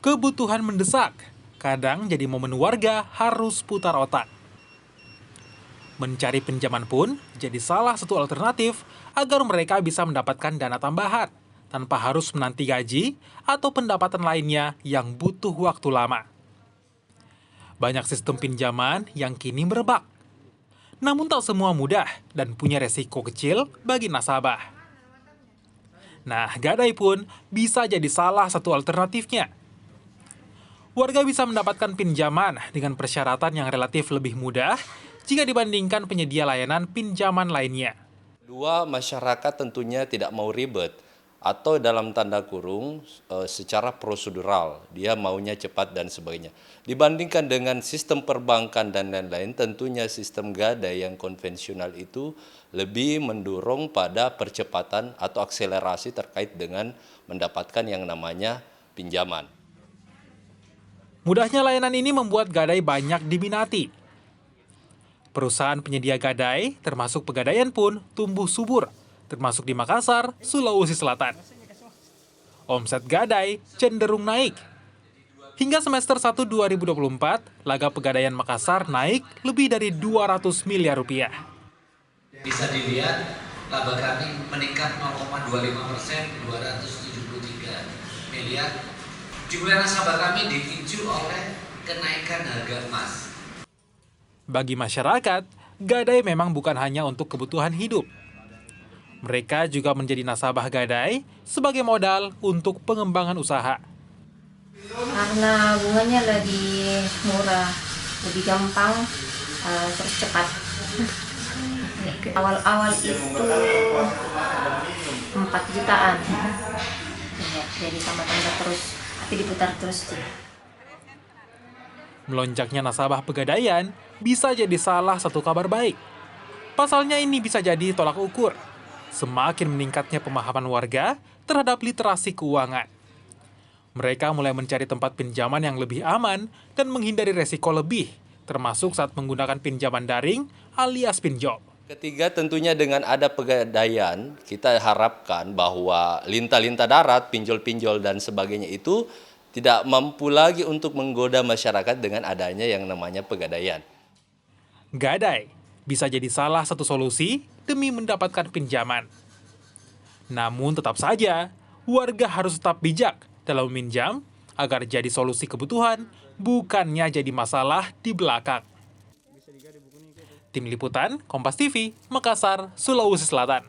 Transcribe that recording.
Kebutuhan mendesak, kadang jadi momen warga harus putar otak. Mencari pinjaman pun jadi salah satu alternatif agar mereka bisa mendapatkan dana tambahan tanpa harus menanti gaji atau pendapatan lainnya yang butuh waktu lama. Banyak sistem pinjaman yang kini merebak. Namun tak semua mudah dan punya resiko kecil bagi nasabah. Nah, Gadai pun bisa jadi salah satu alternatifnya. Warga bisa mendapatkan pinjaman dengan persyaratan yang relatif lebih mudah jika dibandingkan penyedia layanan pinjaman lainnya. Dua, masyarakat tentunya tidak mau ribet atau dalam tanda kurung secara prosedural, dia maunya cepat dan sebagainya. Dibandingkan dengan sistem perbankan dan lain-lain, tentunya sistem Gadai yang konvensional itu lebih mendorong pada percepatan atau akselerasi terkait dengan mendapatkan yang namanya pinjaman. Mudahnya layanan ini membuat Gadai banyak diminati. Perusahaan penyedia Gadai, termasuk Pegadaian pun tumbuh subur, termasuk di Makassar, Sulawesi Selatan. Omset Gadai cenderung naik. Hingga semester 1 2024, laga Pegadaian Makassar naik lebih dari 200 miliar rupiah. Bisa dilihat, laba kami meningkat 0,25%, 273 miliar. Jumlah nasabah kami dipicu oleh kenaikan harga emas. Bagi masyarakat, Gadai memang bukan hanya untuk kebutuhan hidup. Mereka juga menjadi nasabah Gadai sebagai modal untuk pengembangan usaha. Karena bunganya lebih murah, lebih gampang, terus cepat. Awal-awal itu 4 jutaan. Ya, jadi tambah-tambah terus, tapi diputar terus. Melonjaknya nasabah Pegadaian bisa jadi salah satu kabar baik. Pasalnya ini bisa jadi tolak ukur. Semakin meningkatnya pemahaman warga terhadap literasi keuangan. Mereka mulai mencari tempat pinjaman yang lebih aman dan menghindari resiko lebih, termasuk saat menggunakan pinjaman daring alias pinjol. Ketiga, tentunya dengan ada Pegadaian, kita harapkan bahwa lintah-lintah darat, pinjol-pinjol dan sebagainya itu tidak mampu lagi untuk menggoda masyarakat dengan adanya yang namanya Pegadaian. Gadai bisa jadi salah satu solusi demi mendapatkan pinjaman. Namun tetap saja, warga harus tetap bijak dalam meminjam agar jadi solusi kebutuhan, bukannya jadi masalah di belakang. Tim Liputan, Kompas TV, Makassar, Sulawesi Selatan.